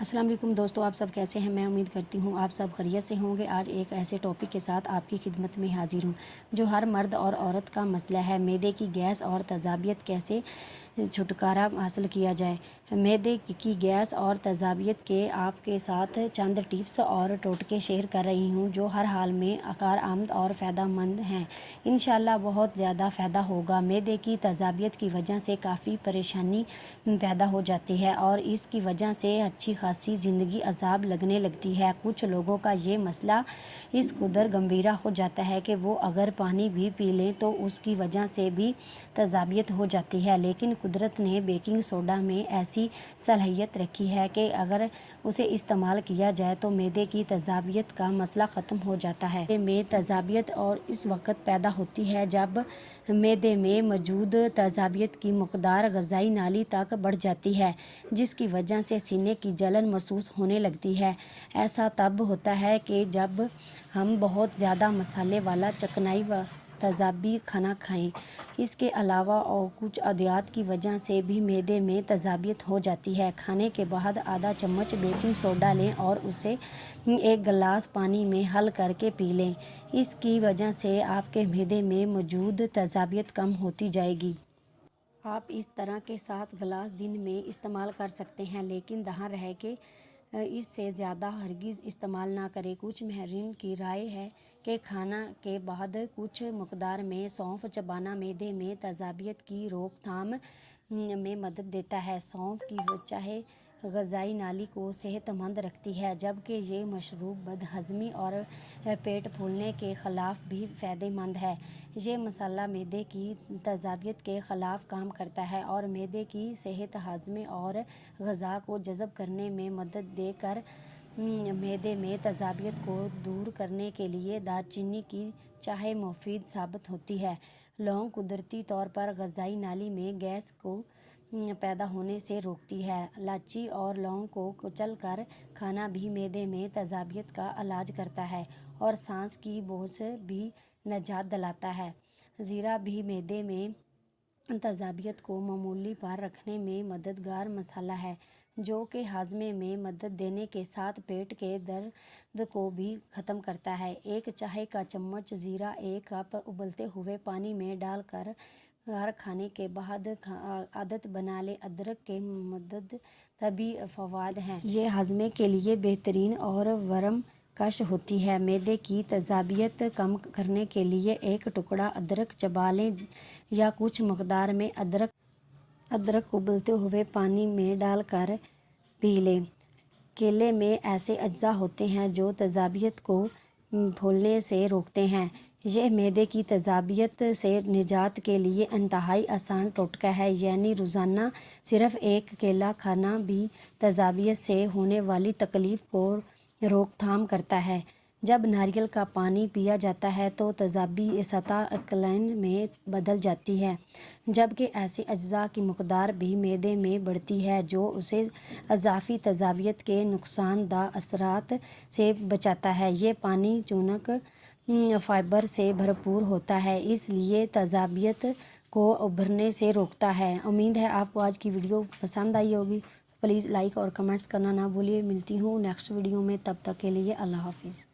السلام علیکم دوستو، آپ سب کیسے ہیں؟ میں امید کرتی ہوں آپ سب خیریت سے ہوں گے۔ آج ایک ایسے ٹاپک کے ساتھ آپ کی خدمت میں حاضر ہوں جو ہر مرد اور عورت کا مسئلہ ہے: معدے کی گیس اور تیزابیت کیسے چھٹکارا حاصل کیا جائے۔ معدے کی گیس اور تیزابیت کے آپ کے ساتھ چند ٹپس اور ٹوٹکے شیئر کر رہی ہوں جو ہر حال میں کارآمد اور فائدہ مند ہیں۔ انشاءاللہ بہت زیادہ فائدہ ہوگا۔ معدے کی تیزابیت کی وجہ سے کافی پریشانی پیدا ہو جاتی ہے اور اس کی وجہ سے اچھی خاصی زندگی عذاب لگنے لگتی ہے۔ کچھ لوگوں کا یہ مسئلہ اس قدر گمبھیر ہو جاتا ہے کہ وہ اگر پانی بھی پی لیں تو اس کی وجہ سے بھی تیزابیت ہو جاتی ہے، لیکن قدرت نے بیکنگ سوڈا میں ایسی صلاحیت رکھی ہے کہ اگر اسے استعمال کیا جائے تو معدے کی تیزابیت کا مسئلہ ختم ہو جاتا ہے۔ معدے میں تیزابیت اور اس وقت پیدا ہوتی ہے جب معدے میں موجود تیزابیت کی مقدار غذائی نالی تک بڑھ جاتی ہے، جس کی وجہ سے سینے کی جلن محسوس ہونے لگتی ہے۔ ایسا تب ہوتا ہے کہ جب ہم بہت زیادہ مسالے والا، چکنائی و تیزابی کھانا کھائیں۔ اس کے علاوہ اور کچھ ادویات کی وجہ سے بھی معدے میں تیزابیت ہو جاتی ہے۔ کھانے کے بعد آدھا چمچ بیکنگ سوڈا لیں اور اسے ایک گلاس پانی میں حل کر کے پی لیں۔ اس کی وجہ سے آپ کے معدے میں موجود تیزابیت کم ہوتی جائے گی۔ آپ اس طرح کے 7 گلاس دن میں استعمال کر سکتے ہیں، لیکن دھیان رہے کہ اس سے زیادہ ہرگز استعمال نہ کریں۔ کچھ ماہرین کی رائے ہے کہ کھانا کے بعد کچھ مقدار میں سونف چبانا معدے میں تیزابیت کی روک تھام میں مدد دیتا ہے۔ سونف کی چائے غذائی نالی کو صحت مند رکھتی ہے، جبکہ یہ مشروب بدہضمی اور پیٹ پھولنے کے خلاف بھی فائدہ مند ہے۔ یہ مسالہ معدے کی تیزابیت کے خلاف کام کرتا ہے اور معدے کی صحت، ہاضمے اور غذا کو جذب کرنے میں مدد دے کر معدے میں تیزابیت کو دور کرنے کے لیے دار چینی کی چائے مفید ثابت ہوتی ہے۔ لونگ قدرتی طور پر غذائی نالی میں گیس کو پیدا ہونے سے روکتی ہے۔ الائچی اور لونگ کو کچل کر کھانا بھی معدے میں تیزابیت کا علاج کرتا ہے اور سانس کی بو سے بھی نجات دلاتا ہے۔ زیرہ بھی معدے میں تیزابیت کو معمولی پر رکھنے میں مددگار مسئلہ ہے، جو کہ ہاضمے میں مدد دینے کے ساتھ پیٹ کے درد کو بھی ختم کرتا ہے۔ ایک چائے کا چمچ زیرہ ایک کپ ابلتے ہوئے پانی میں ڈال کر ہر کھانے کے بعد عادت بنا لیں۔ ادرک کے متعدد طبی فوائد ہیں۔ یہ ہاضمے کے لیے بہترین اور ورم کش ہوتی ہے۔ معدے کی تیزابیت کم کرنے کے لیے ایک ٹکڑا ادرک چبا لیں یا کچھ مقدار میں ادرک کو ابلتے ہوئے پانی میں ڈال کر پی لیں۔ کیلے میں ایسے اجزاء ہوتے ہیں جو تیزابیت کو پھولنے سے روکتے ہیں۔ یہ معدے کی تیزابیت سے نجات کے لیے انتہائی آسان ٹوٹکا ہے، یعنی روزانہ صرف ایک کیلا کھانا بھی تیزابیت سے ہونے والی تکلیف کو روک تھام کرتا ہے۔ جب ناریل کا پانی پیا جاتا ہے تو تیزابی سطح الکلین میں بدل جاتی ہے، جبکہ ایسے اجزاء کی مقدار بھی معدے میں بڑھتی ہے جو اسے اضافی تیزابیت کے نقصان دہ اثرات سے بچاتا ہے۔ یہ پانی چنک فائبر سے بھرپور ہوتا ہے، اس لیے تیزابیت کو ابھرنے سے روکتا ہے۔ امید ہے آپ کو آج کی ویڈیو پسند آئی ہوگی۔ پلیز لائک اور کمنٹس کرنا نہ بھولیے۔ ملتی ہوں نیکسٹ ویڈیو میں، تب تک کے لیے اللہ حافظ۔